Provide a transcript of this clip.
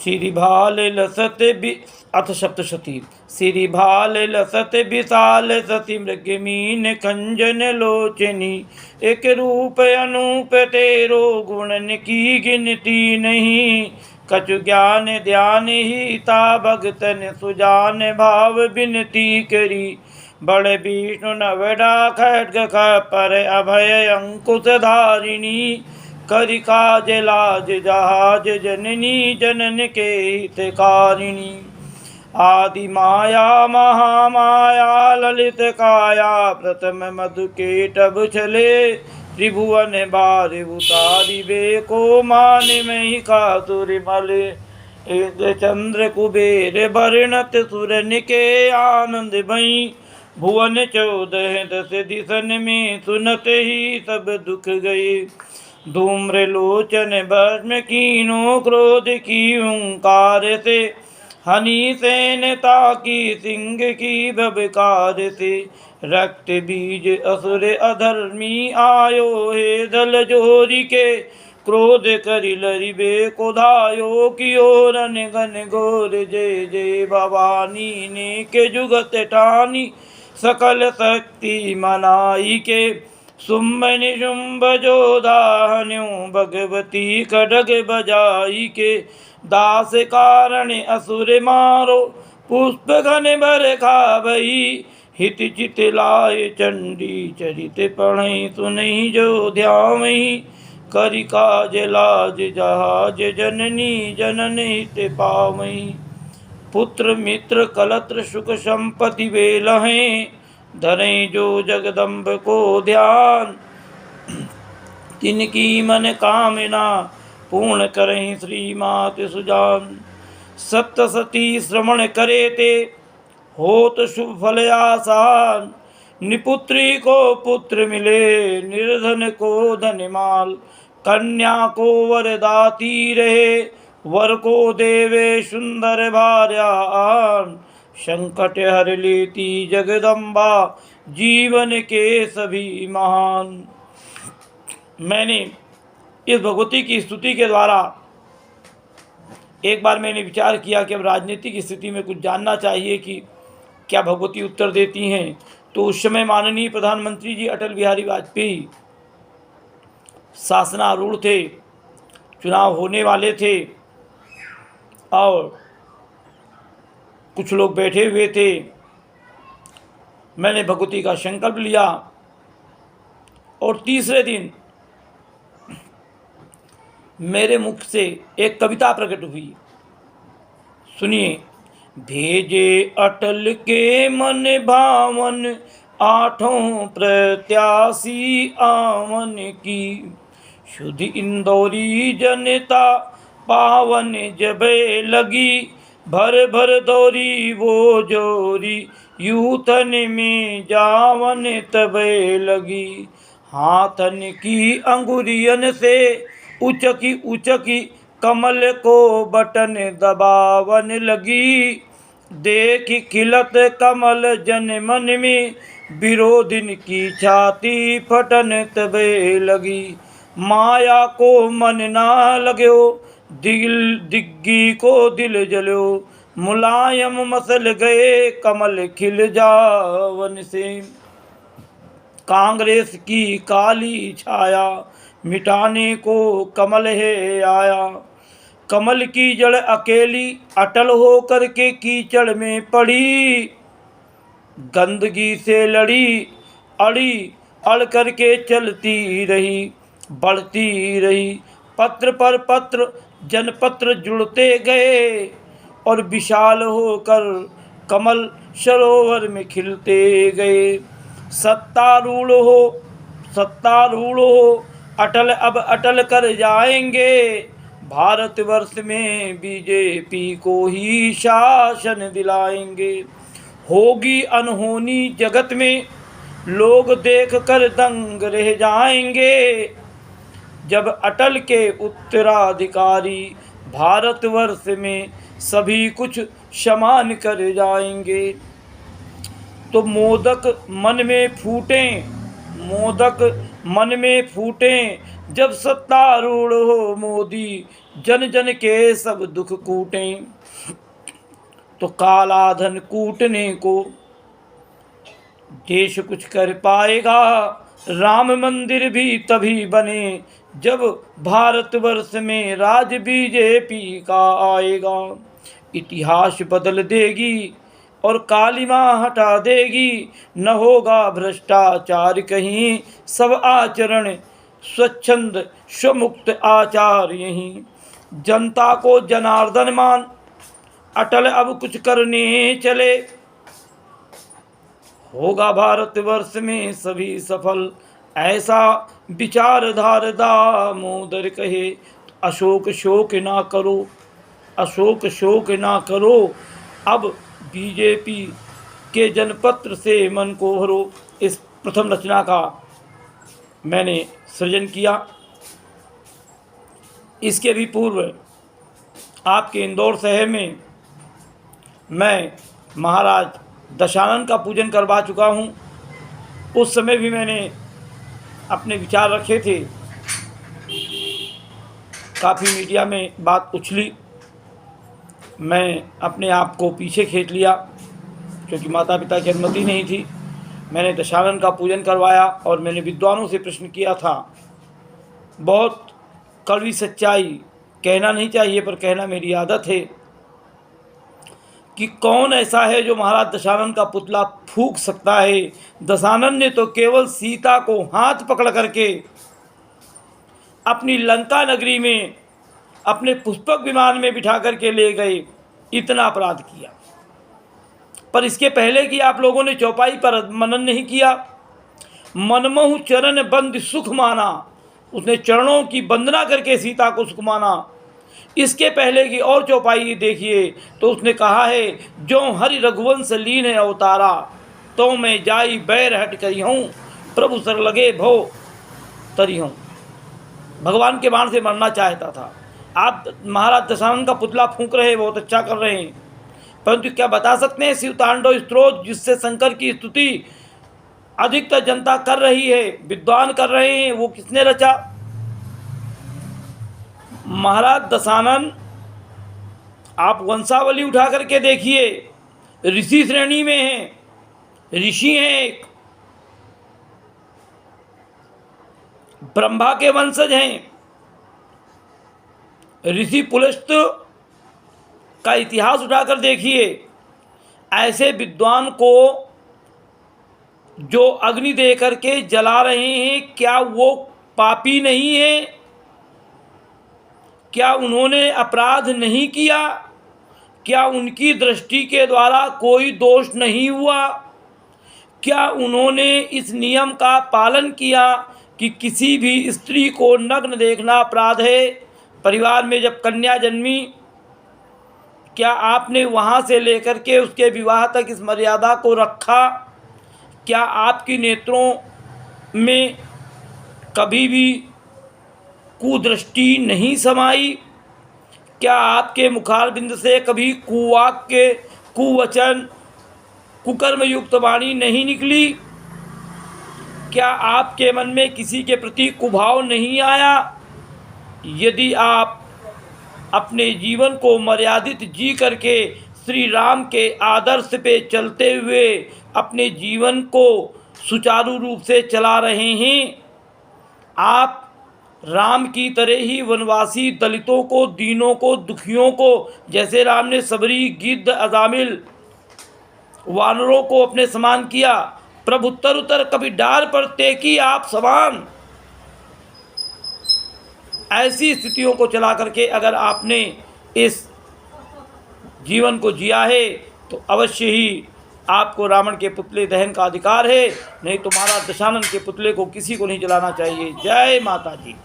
सिरिभाल लसत अथ सप्तशती। सिरिभाल लसत विशाल सती मृगमीन खंजन लोचनी। एक रूप अनूप तेरो गुणन की गिनती नहीं। कछु ज्ञान ध्यान ही ता भगतन सुजान भाव बिनती करी। बड़े विष्णु नवडा खड्ग पर अभय अंकुश धारिणी। करि काज लाज जहाज जननी जनन के हितकारिणी। आदि माया महामाया ललित काया प्रथम मधु के टब चले। त्रिभुवन बार उतारी बे को मान मही कातुर मले। इंद्र चंद्र कुबेर वर्णत सुरन के आनंद भई। भुवन 14 दस दिसन में सुनत ही सब दुख गए। धूम्र लोचन भस्म कीनो क्रोध की हुंकार से। हनी सेनता की सिंह की बबकार से। रक्त बीज असुर अधर्मी आयो हे दल जोरी के। क्रोध करि लरिबे को धायो कियो रन घन घोर जय जय भवानी ने के जुगत ठानी। सकल शक्ति मनाई के शुंभ निशुंभ जो दाहन्यो। भगवती खड्ग बजाई के दास कारण असुर मारो। पुष्प घन भर खावई हित चित लाए चंडी। चरित पढ़ई सुनई जो ध्यावई। करि काज लाज जहाज जननी जनन हित पावई। पुत्र मित्र कलत्र सुख संपत्ति बेलहें। धरें जो जगदम्ब को ध्यान। तिनकी मन कामना पूर्ण करें श्रीमात सुजान। सप्तशती श्रवण करे ते होत शुभ फल आसान। निपुत्री को पुत्र मिले निर्धन को धनमाल। कन्या को वर दाती रहे वर को देवे सुंदर भार्या आन। संकट हर लेती जगदम्बा जीवन के सभी महान। मैंने इस भगवती की स्तुति के द्वारा एक बार मैंने विचार किया कि अब राजनीतिक स्थिति में कुछ जानना चाहिए कि क्या भगवती उत्तर देती हैं। तो उस समय माननीय प्रधानमंत्री जी अटल बिहारी वाजपेयी शासनारूढ़ थे, चुनाव होने वाले थे और कुछ लोग बैठे हुए थे। मैंने भगवती का संकल्प लिया और तीसरे दिन मेरे मुख से एक कविता प्रकट हुई। सुनिए। भेजे अटल के मन भावन आठों प्रत्याशी आवन की। शुद्ध इंदौरी जनता पावन जबे लगी। भर भर दौरी वो जोरी यूथन में जावन तबे लगी। हाथन की अंगुरियन से उचकी कमल को बटन दबावन लगी। देख खिलत कमल जन मन में विरोधिन की छाती फटन तबे लगी। माया को मन ना लगो दिग्गी को दिल जलो। मुलायम मसल गए कमल खिल जावन से। कांग्रेस की काली छाया मिटाने को कमल है आया। कमल की जड़ अकेली अटल हो करके कीचड़ में पड़ी। गंदगी से लड़ी अड़ी अड़ करके चलती रही बढ़ती रही। पत्र पर पत्र जनपत्र जुड़ते गए और विशाल होकर कमल सरोवर में खिलते गए। सत्तारूढ़ हो अटल अब अटल कर जाएंगे। भारतवर्ष में बीजेपी को ही शासन दिलाएंगे। होगी अनहोनी जगत में लोग देख कर दंग रह जाएंगे। जब अटल के उत्तराधिकारी भारतवर्ष में सभी कुछ समान कर जाएंगे। तो मोदक मन में फूटें मोदक मन में फूटें, जब सत्तारूढ़ हो मोदी, जन जन के सब दुख कूटें। तो काला धन कूटने को देश कुछ कर पाएगा, राम मंदिर भी तभी बने जब भारतवर्ष में राज बीजेपी का आएगा। इतिहास बदल देगी और कालिमा हटा देगी, न होगा भ्रष्टाचार कहीं, सब आचरण स्वच्छंद स्वमुक्त आचार यहीं। जनता को जनार्दन मान, अटल अब कुछ करने चले, होगा भारतवर्ष में सभी सफल, ऐसा विचारधार दामोदर कहे। अशोक शोक ना करो, अशोक शोक ना करो, अब बीजेपी के जनपत्र से मन को भरो। इस प्रथम रचना का मैंने सृजन किया। इसके भी पूर्व आपके इंदौर शहर में मैं महाराज दशानन का पूजन करवा चुका हूँ। उस समय भी मैंने अपने विचार रखे थे, काफ़ी मीडिया में बात उछली। मैं अपने आप को पीछे खींच लिया क्योंकि माता पिता की अनुमति नहीं थी। मैंने दशानन का पूजन करवाया और मैंने विद्वानों से प्रश्न किया था। बहुत कड़वी सच्चाई कहना नहीं चाहिए पर कहना मेरी आदत है कि कौन ऐसा है जो महाराज दशानन का पुतला फूंक सकता है। दशानन ने तो केवल सीता को हाथ पकड़ करके अपनी लंका नगरी में अपने पुष्पक विमान में बिठा करके ले गए, इतना अपराध किया। पर इसके पहले कि आप लोगों ने चौपाई पर मनन नहीं किया। मनमोह चरण बंद सुख माना, उसने चरणों की वंदना करके सीता को सुख माना। इसके पहले की और चौपाई देखिए तो उसने कहा है, जो हरि रघुवंश लीन है अवतारा, तो मैं जाई बैर हट करी हूँ, प्रभु सर लगे भो तरी हूँ। भगवान के बाण से मरना चाहता था। आप महाराज दशानन का पुतला फूंक रहे हैं, बहुत अच्छा कर रहे हैं, परंतु क्या बता सकते हैं शिव तांडव स्तोत्र जिससे शंकर की स्तुति अधिकतर जनता कर रही है, विद्वान कर रहे हैं, वो किसने रचा? महाराज दशानन आप वंशावली उठा करके देखिए, ऋषि श्रेणी में हैं, ऋषि हैं, एक ब्रह्मा के वंशज हैं। ऋषि पुलस्त का इतिहास उठाकर देखिए, ऐसे विद्वान को जो अग्नि दे करके जला रहे हैं, क्या वो पापी नहीं है? क्या उन्होंने अपराध नहीं किया? क्या उनकी दृष्टि के द्वारा कोई दोष नहीं हुआ? क्या उन्होंने इस नियम का पालन किया कि किसी भी स्त्री को नग्न देखना अपराध है? परिवार में जब कन्या जन्मी, क्या आपने वहाँ से लेकर के उसके विवाह तक इस मर्यादा को रखा? क्या आपकी नेत्रों में कभी भी कुदृष्टि नहीं समाई? क्या आपके मुखारबिंद से कभी कुवाक्य, कुवचन, कुकर्म युक्त वाणी नहीं निकली? क्या आपके मन में किसी के प्रति कुभाव नहीं आया? यदि आप अपने जीवन को मर्यादित जी करके श्री राम के आदर्श पे चलते हुए अपने जीवन को सुचारू रूप से चला रहे हैं, आप राम की तरह ही वनवासी दलितों को, दीनों को, दुखियों को, जैसे राम ने सबरी, गिद्ध, अजामिल, वानरों को अपने समान किया, प्रभु उत्तर उत्तर कभी डार पर टेकी आप समान। ऐसी स्थितियों को चला करके अगर आपने इस जीवन को जिया है तो अवश्य ही आपको रावण के पुतले दहन का अधिकार है, नहीं तो महाराज दशानन के पुतले को किसी को नहीं जलाना चाहिए। जय माता जी।